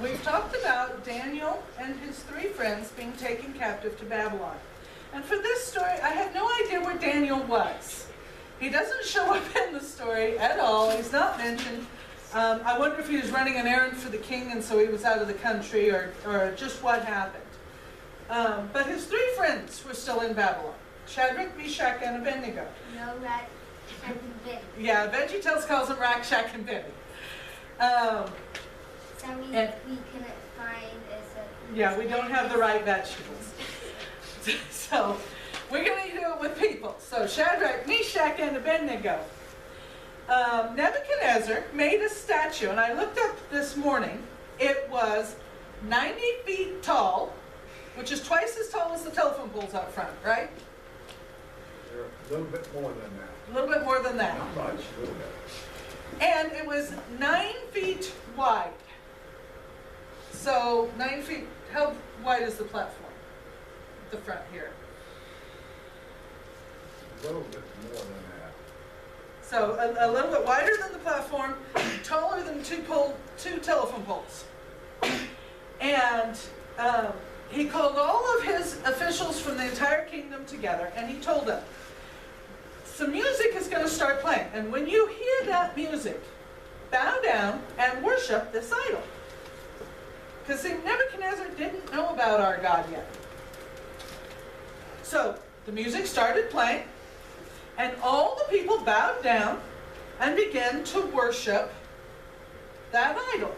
We've talked about Daniel and his 3 friends being taken captive to Babylon. And for this story, I had no idea where Daniel was. He doesn't show up in the story at all. He's not mentioned. I wonder if he was running an errand for the king and so he was out of the country, or just what happened. But his 3 friends were still in Babylon. Shadrach, Meshach, and Abednego. No, Rack, Shack, and Benny. Yeah, VeggieTales calls them Rack, Shack, and Benny. Some we couldn't find is a... Yeah, we don't have the right vegetables. So, we're going to do it with people. So, Shadrach, Meshach, and Abednego. Nebuchadnezzar made a statue, and I looked up this morning. It was 90 feet tall, which is twice as tall as the telephone poles out front, right? A little bit more than that. A little bit more than that. Not much, a little bit. And it was 9 feet wide. So 9 feet, how wide is the platform? The front here. A little bit more than that. So a little bit wider than the platform, taller than 2 telephone poles. And he called all of his officials from the entire kingdom together, and he told them, some music is going to start playing, and when you hear that music, bow down and worship this idol. Because Nebuchadnezzar didn't know about our God yet. So the music started playing, and all the people bowed down and began to worship that idol.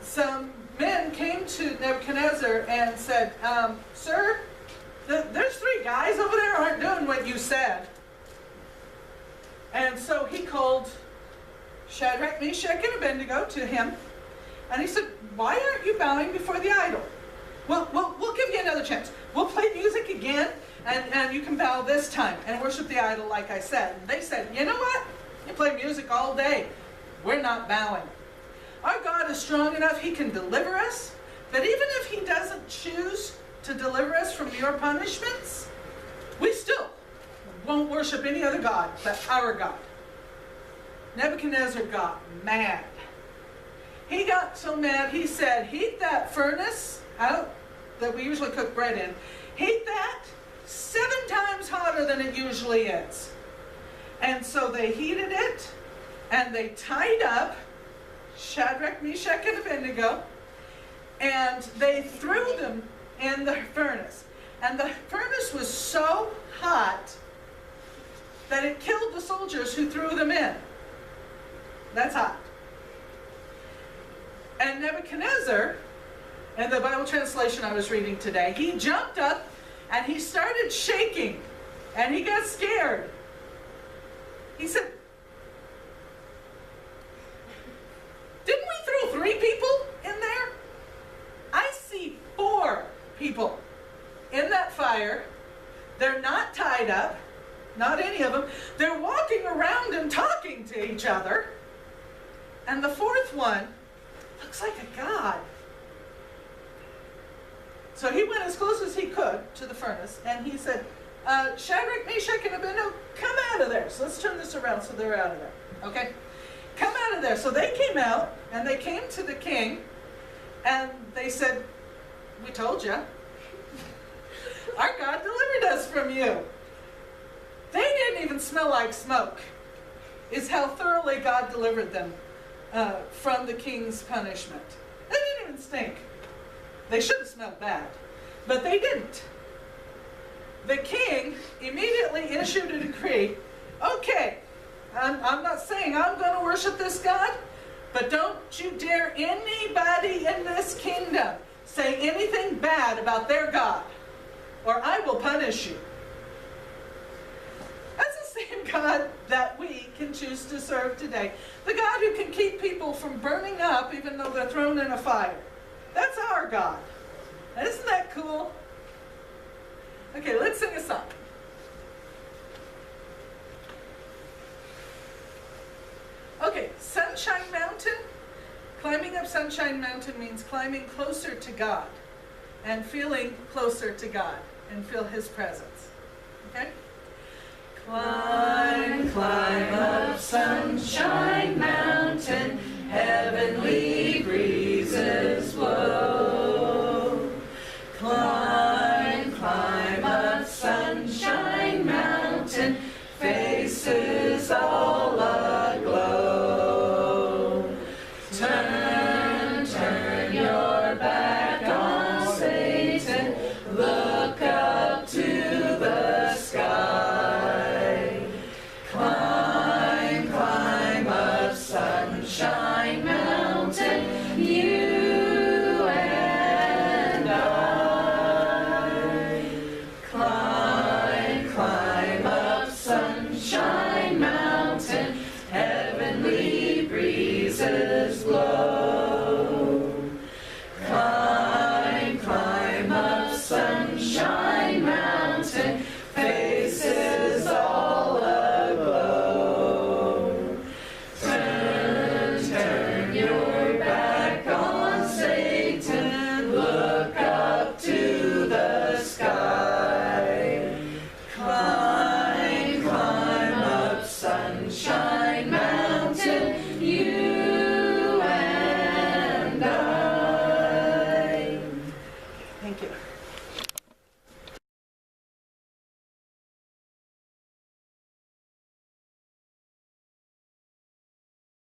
Some men came to Nebuchadnezzar and said, Sir, there's 3 guys over there who aren't doing what you said. And so he called Shadrach, Meshach, and Abednego to him. And he said, why aren't you bowing before the idol? Well, we'll give you another chance. We'll play music again, and you can bow this time and worship the idol like I said. And they said, you know what? You play music all day. We're not bowing. Our God is strong enough, He can deliver us. But even if He doesn't choose to deliver us from your punishments, we still won't worship any other God but our God. Nebuchadnezzar got mad. He got so mad, he said, heat that furnace out that we usually cook bread in. Heat that 7 times hotter than it usually is. And so they heated it, and they tied up Shadrach, Meshach, and Abednego, and they threw them in the furnace. And the furnace was so hot that it killed the soldiers who threw them in. That's hot. And Nebuchadnezzar, in the Bible translation I was reading today, he jumped up and he started shaking and he got scared. He said, didn't we throw 3 people in there? I see 4 people in that fire. They're not tied up, not any of them. They're walking around and talking to each other. And the 4th one looks like a god. So he went as close as he could to the furnace, and he said, Shadrach, Meshach, and Abednego, come out of there. So let's turn this around so they're out of there. Okay? Come out of there. So they came out, and they came to the king, and they said, we told you. Our God delivered us from you. They didn't even smell like smoke, is how thoroughly God delivered them from the king's punishment. They didn't even stink. They should have smelled bad, but they didn't. The king immediately issued a decree. Okay, I'm not saying I'm going to worship this God, but don't you dare anybody in this kingdom say anything bad about their God, or I will punish you. That's the same God that we can choose to serve today. The God who can keep people from burning up even though they're thrown in a fire. That's our God. Now, isn't that cool? Okay, let's sing a song. Okay, Sunshine Mountain. Climbing up Sunshine Mountain means climbing closer to God and feeling closer to God and feel His presence. Okay? Climb, climb up Sunshine Mountain heavenly breeze.